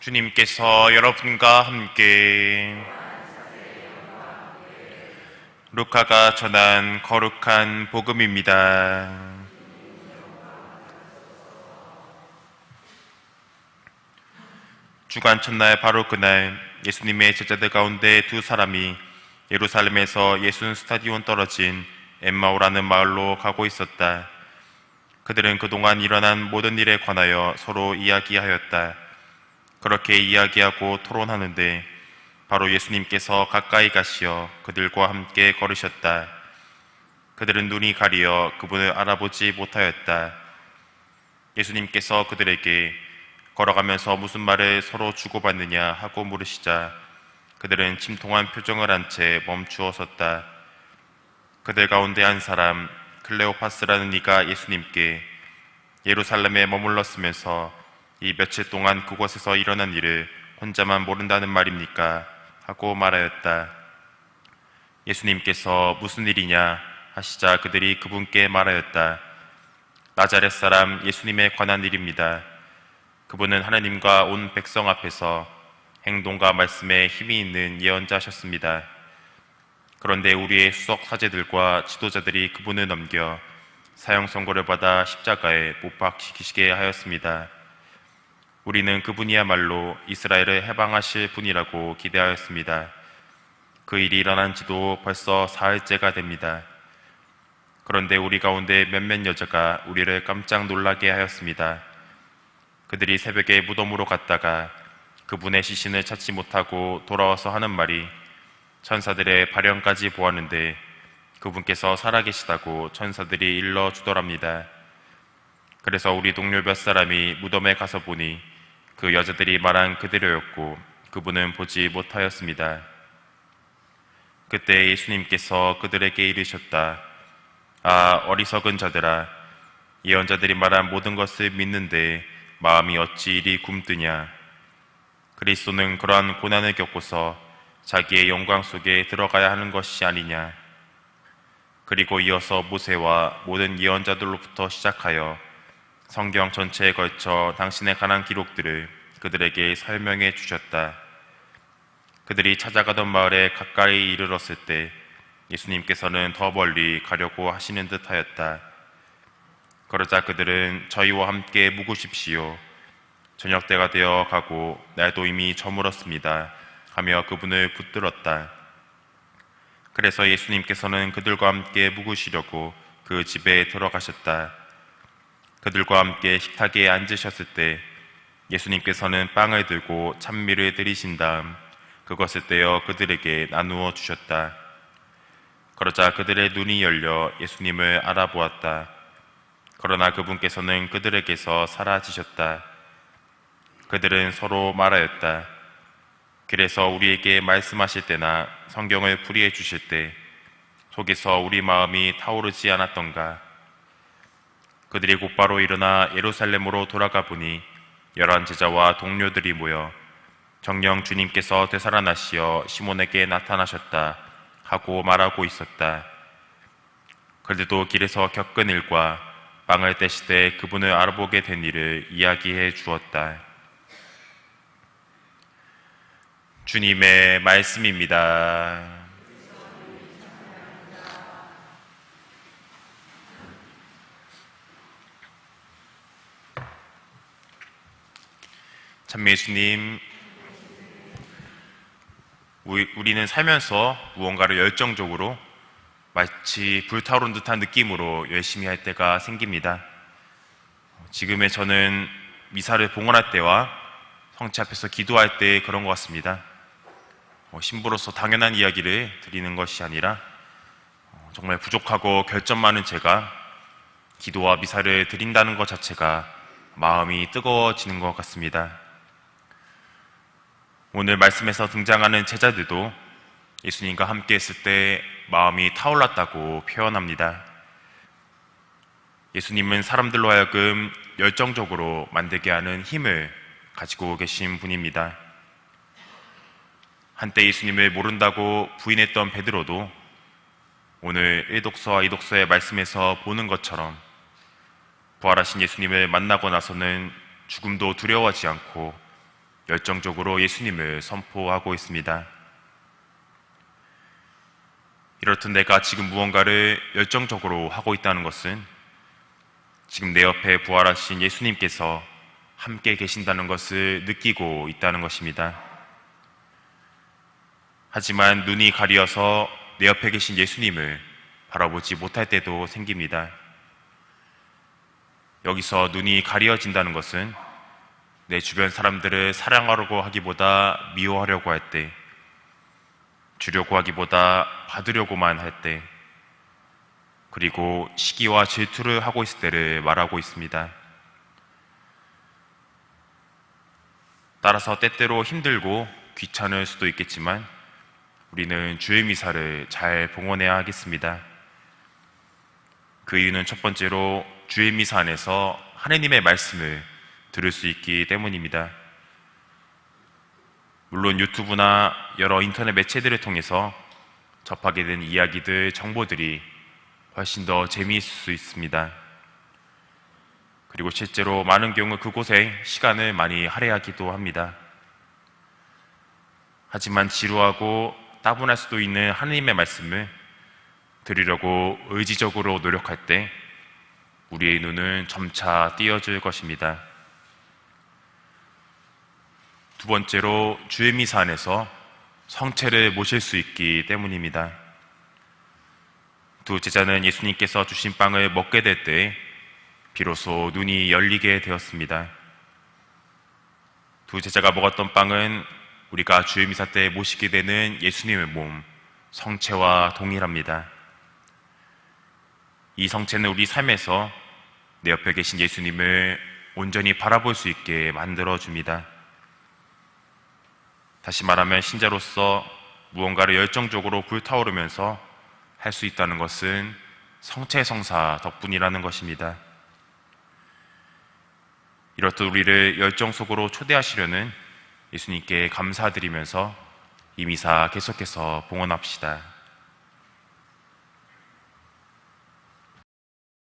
주님께서 여러분과 함께 루카가 전한 거룩한 복음입니다. 주간 첫날 바로 그날 예수님의 제자들 가운데 두 사람이 예루살렘에서 예순 스타디온 떨어진 엠마오라는 마을로 가고 있었다. 그들은 그동안 일어난 모든 일에 관하여 서로 이야기하였다. 그렇게 이야기하고 토론하는데 바로 예수님께서 가까이 가시어 그들과 함께 걸으셨다. 그들은 눈이 가리어 그분을 알아보지 못하였다. 예수님께서 그들에게 걸어가면서 무슨 말을 서로 주고받느냐 하고 물으시자 그들은 침통한 표정을 한 채 멈추어 섰다. 그들 가운데 한 사람 클레오파스라는 이가 예수님께 예루살렘에 머물렀으면서 이 며칠 동안 그곳에서 일어난 일을 혼자만 모른다는 말입니까? 하고 말하였다. 예수님께서 무슨 일이냐 하시자 그들이 그분께 말하였다. 나자렛 사람 예수님에 관한 일입니다. 그분은 하나님과 온 백성 앞에서 행동과 말씀에 힘이 있는 예언자셨습니다. 그런데 우리의 수석 사제들과 지도자들이 그분을 넘겨 사형 선고를 받아 십자가에 못 박히시게 하였습니다. 우리는 그분이야말로 이스라엘을 해방하실 분이라고 기대하였습니다. 그 일이 일어난 지도 벌써 사흘째가 됩니다. 그런데 우리 가운데 몇몇 여자가 우리를 깜짝 놀라게 하였습니다. 그들이 새벽에 무덤으로 갔다가 그분의 시신을 찾지 못하고 돌아와서 하는 말이 천사들의 발현까지 보았는데 그분께서 살아계시다고 천사들이 일러주더랍니다. 그래서 우리 동료 몇 사람이 무덤에 가서 보니 그 여자들이 말한 그대로였고 그분은 보지 못하였습니다. 그때 예수님께서 그들에게 이르셨다. 아, 어리석은 자들아, 예언자들이 말한 모든 것을 믿는데 마음이 어찌 이리 굼뜨냐. 그리스도는 그러한 고난을 겪고서 자기의 영광 속에 들어가야 하는 것이 아니냐. 그리고 이어서 모세와 모든 예언자들로부터 시작하여 성경 전체에 걸쳐 당신에 관한 기록들을 그들에게 설명해 주셨다. 그들이 찾아가던 마을에 가까이 이르렀을 때 예수님께서는 더 멀리 가려고 하시는 듯 하였다. 그러자 그들은 저희와 함께 묵으십시오. 저녁 때가 되어 가고 날도 이미 저물었습니다. 하며 그분을 붙들었다. 그래서 예수님께서는 그들과 함께 묵으시려고 그 집에 들어가셨다. 그들과 함께 식탁에 앉으셨을 때 예수님께서는 빵을 들고 찬미를 드리신 다음 그것을 떼어 그들에게 나누어 주셨다. 그러자 그들의 눈이 열려 예수님을 알아보았다. 그러나 그분께서는 그들에게서 사라지셨다. 그들은 서로 말하였다. 그래서 우리에게 말씀하실 때나 성경을 풀이해 주실 때 속에서 우리 마음이 타오르지 않았던가. 그들이 곧바로 일어나 예루살렘으로 돌아가 보니 11 제자와 동료들이 모여 정녕 주님께서 되살아나시어 시몬에게 나타나셨다 하고 말하고 있었다. 그들도 길에서 겪은 일과 빵을 떼실 때 그분을 알아보게 된 일을 이야기해 주었다. 주님의 말씀입니다. 참 예수님, 우리는 살면서 무언가를 열정적으로 마치 불타오른 듯한 느낌으로 열심히 할 때가 생깁니다. 지금의 저는 미사를 봉헌할 때와 성체 앞에서 기도할 때 그런 것 같습니다. 신부로서 당연한 이야기를 드리는 것이 아니라 정말 부족하고 결점 많은 제가 기도와 미사를 드린다는 것 자체가 마음이 뜨거워지는 것 같습니다. 오늘 말씀에서 등장하는 제자들도 예수님과 함께 했을 때 마음이 타올랐다고 표현합니다. 예수님은 사람들로 하여금 열정적으로 만들게 하는 힘을 가지고 계신 분입니다. 한때 예수님을 모른다고 부인했던 베드로도 오늘 1독서와 2독서의 말씀에서 보는 것처럼 부활하신 예수님을 만나고 나서는 죽음도 두려워하지 않고 열정적으로 예수님을 선포하고 있습니다. 이렇듯 내가 지금 무언가를 열정적으로 하고 있다는 것은 지금 내 옆에 부활하신 예수님께서 함께 계신다는 것을 느끼고 있다는 것입니다. 하지만 눈이 가리어서 내 옆에 계신 예수님을 바라보지 못할 때도 생깁니다. 여기서 눈이 가려진다는 것은 내 주변 사람들을 사랑하려고 하기보다 미워하려고 할 때, 주려고 하기보다 받으려고만 할 때, 그리고 시기와 질투를 하고 있을 때를 말하고 있습니다. 따라서 때때로 힘들고 귀찮을 수도 있겠지만 우리는 주의 미사를 잘 봉헌해야 하겠습니다. 그 이유는 첫 번째로 주의 미사 안에서 하느님의 말씀을 들을 수 있기 때문입니다. 물론 유튜브나 여러 인터넷 매체들을 통해서 접하게 된 이야기들, 정보들이 훨씬 더 재미있을 수 있습니다. 그리고 실제로 많은 경우 그곳에 시간을 많이 할애하기도 합니다. 하지만 지루하고 따분할 수도 있는 하느님의 말씀을 들으려고 의지적으로 노력할 때 우리의 눈은 점차 띄어질 것입니다. 두 번째로 주의 미사 안에서 성체를 모실 수 있기 때문입니다. 두 제자는 예수님께서 주신 빵을 먹게 될 때 비로소 눈이 열리게 되었습니다. 두 제자가 먹었던 빵은 우리가 주의 미사 때 모시게 되는 예수님의 몸, 성체와 동일합니다. 이 성체는 우리 삶에서 내 옆에 계신 예수님을 온전히 바라볼 수 있게 만들어줍니다. 다시 말하면 신자로서 무언가를 열정적으로 불타오르면서 할 수 있다는 것은 성체성사 덕분이라는 것입니다. 이렇듯 우리를 열정 속으로 초대하시려는 예수님께 감사드리면서 이 미사 계속해서 봉헌합시다.